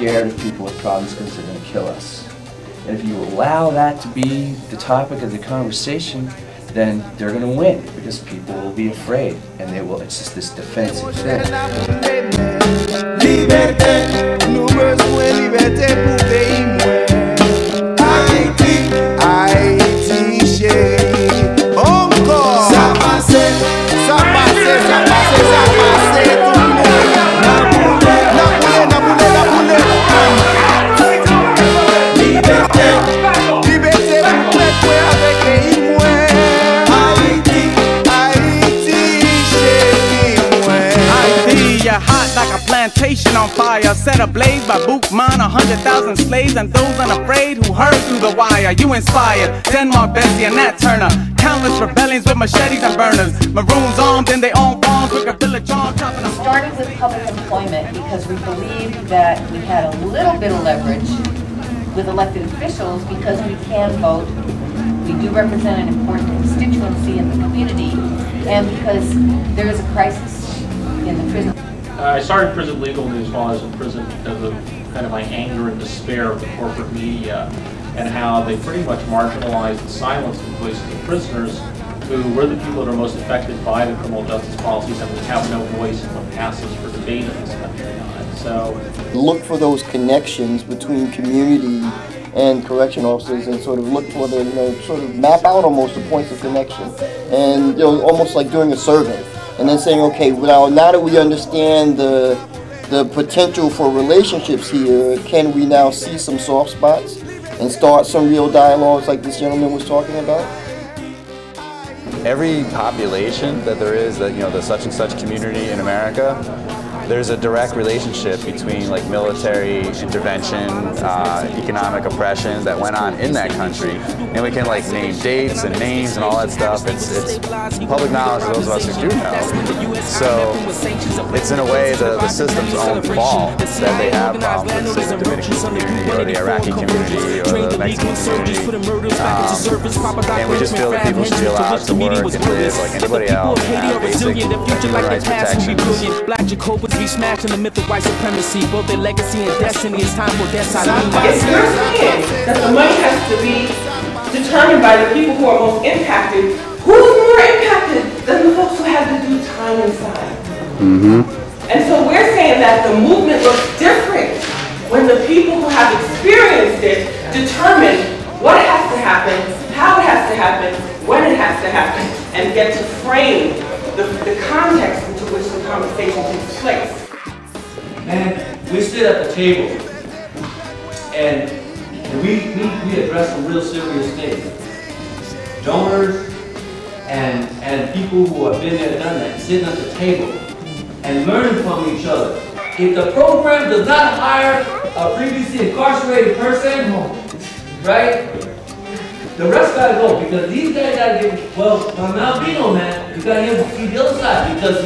scared of people with problems because they're going to kill us. And if you allow that to be the topic of the conversation, then they're going to win because people will be afraid and they will. It's just this defensive thing. Plantation on fire, set ablaze by boot mine 100,000 slaves and those unafraid who heard through the wire. You inspired Denmark, Bessie, and Nat Turner. Countless rebellions with machetes and burners. Maroons armed in their own farms with a village on top of them. We started with public employment because we believed that we had a little bit of leverage with elected officials because we can vote. We do represent an important constituency in the community, and because there is a crisis in the prison. I started Prison Legal News while I was in prison because of kind of my anger and despair of the corporate media and how they pretty much marginalized and silenced the voices of prisoners who were the people that are most affected by the criminal justice policies and would have no voice in what passes for debate in this country. So look for those connections between community and correction officers and sort of look for the, sort of map out almost the points of connection and almost like doing a survey. And then saying, okay, well, now that we understand the potential for relationships here, can we now see some soft spots and start some real dialogues like this gentleman was talking about? Every population that there is, that the such and such community in America, there's a direct relationship between like military intervention, economic oppression that went on in that country, and we can like name dates and names and all that stuff. It's public knowledge for those of us who do know. So it's in a way the system's own fault that they have problems with the Dominican community or the Iraqi community or the Mexican community, and we just feel that people should be allowed to work and live like anybody else and have basic human rights protections. We smashed in the myth of white supremacy, both their legacy and destiny. It's time for that side of the It's your saying that the money has to be determined by the people who are most impacted. Who's more impacted than the folks who had to do time inside? And so we're saying that the movement looks different when the people who have experienced it determine what has to happen, how it has to happen, when it has to happen, and get to frame the context into which the conversation takes place. And we sit at the table and we address some real serious things. Donors and people who have been there, done that, sitting at the table and learning from each other. If the program does not hire a previously incarcerated person, right? The rest gotta go because these guys gotta get, well, Malvino, man, you gotta see the other side because,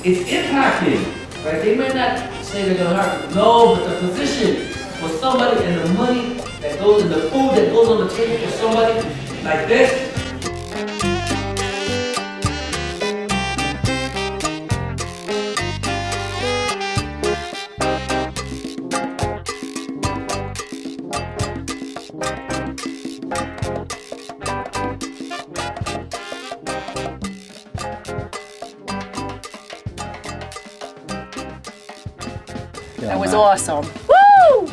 it's impacting, right? They may not say they're gonna hire, no, but the position for somebody and the money that goes in the food that goes on the table for somebody like this. That was awesome. Woo!